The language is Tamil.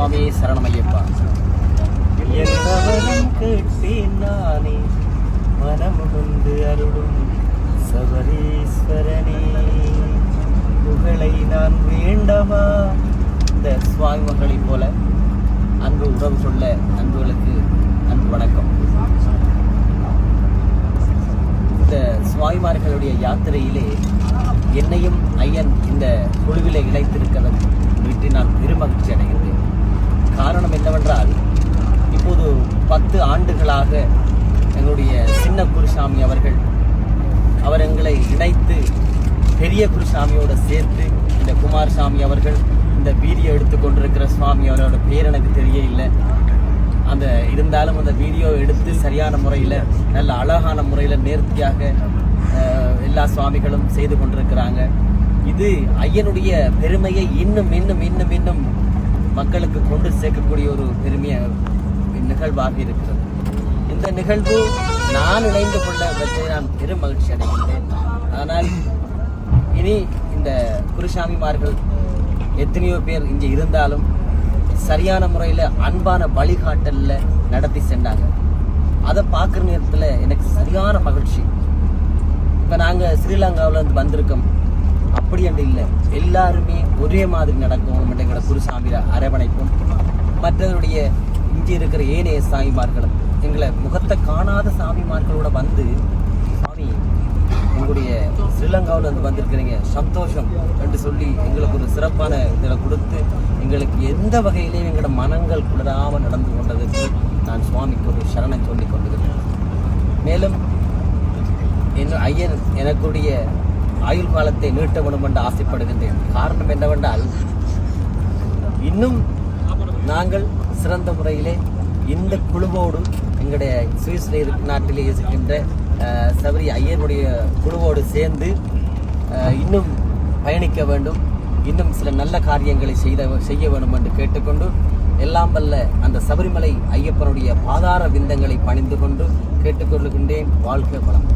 சுவாமி சரணமையப்பா. என்னவனும் கேட்டேன் நானே, மனமுகந்து அருளும் சபரீஸ்வரனே, புகழை நான் வேண்டவா. இந்த சுவாமி மகளைப் போல அன்பு உறவு சொல்ல அன்புகளுக்கு அன்பு வணக்கம். இந்த சுவாமிமார்களுடைய யாத்திரையிலே என்னையும் ஐயன் இந்த குழுவிலே இணைத்திருக்கிறதை குறித்து நான் பெருமகிழ்ச்சி அடைகின்றேன். காரணம் என்னவென்றால், இப்போது 10 ஆண்டுகளாக எங்களுடைய சின்ன குருசாமி அவர் எங்களை இணைத்து பெரிய குருசாமியோடு சேர்த்து இந்த குமாரசாமி அவர்கள் இந்த வீடியோ எடுத்துக்கொண்டிருக்கிற சுவாமி அவரோட பேர் எனக்கு தெரிய இல்லை. அந்த இருந்தாலும் அந்த வீடியோ எடுத்து சரியான முறையில் நல்ல அழகான முறையில் நேர்த்தியாக எல்லா சுவாமிகளும் செய்து கொண்டிருக்கிறாங்க. இது ஐயனுடைய பெருமையை இன்னும் இன்னும் இன்னும் இன்னும் மக்களுக்கு கொண்டு சேர்க்கக்கூடிய ஒரு பெருமைய நிகழ்வாக இருக்கிறது. இந்த நிகழ்வு நான் இணைந்து கொள்ள வச்சை நான் பெரும் மகிழ்ச்சி அடைகின்றேன். ஆனால் இனி இந்த குருசாமிமார்கள் எத்தனையோ பேர் இங்கே இருந்தாலும் சரியான முறையில் அன்பான வழிகாட்டலில் நடத்தி சென்றாங்க. அதை பார்க்குற நேரத்தில் எனக்கு சரியான மகிழ்ச்சி. இப்போ நாங்கள் ஸ்ரீலங்காவில் வந்திருக்கோம், அப்படி என்று இல்லை, எல்லாருமே ஒரே மாதிரி நடக்கும். எங்களை குருசாமி அரவணைப்பும் மற்றவருடைய இங்கே இருக்கிற ஏனைய சாமிமார்களும் எங்களை முகத்தை காணாத சாமிமார்களோட வந்து, சாமி எங்களுடைய ஸ்ரீலங்காவில் வந்திருக்கிறீங்க, சந்தோஷம் என்று சொல்லி எங்களுக்கு ஒரு சிறப்பான இதில் கொடுத்து எங்களுக்கு எந்த வகையிலையும் எங்களோட மனங்கள் குளிராமல் நடந்து கொண்டதற்கு நான் சுவாமிக்கு ஒரு சரணம் சொல்லி கொண்டிருக்கிறேன். மேலும் ஐயன் எனக்குடைய ஆயுள் காலத்தை நீட்ட வேண்டும் என்று ஆசைப்படுகின்றேன். காரணம் என்னவென்றால், இன்னும் நாங்கள் சிறந்த முறையிலே இந்த குழுவோடு எங்களுடைய சுவிஸ்ல நாட்டிலே இருக்கின்ற சபரி ஐயனுடைய குழுவோடு சேர்ந்து இன்னும் பயணிக்க வேண்டும், இன்னும் சில நல்ல காரியங்களை செய்ய வேண்டும் என்று கேட்டுக்கொண்டு, எல்லாம் வல்ல அந்த சபரிமலை ஐயப்பனுடைய பாதார விந்தங்களை பணிந்து கொண்டு கேட்டுக்கொள்கின்றேன். வாழ்க வளம்.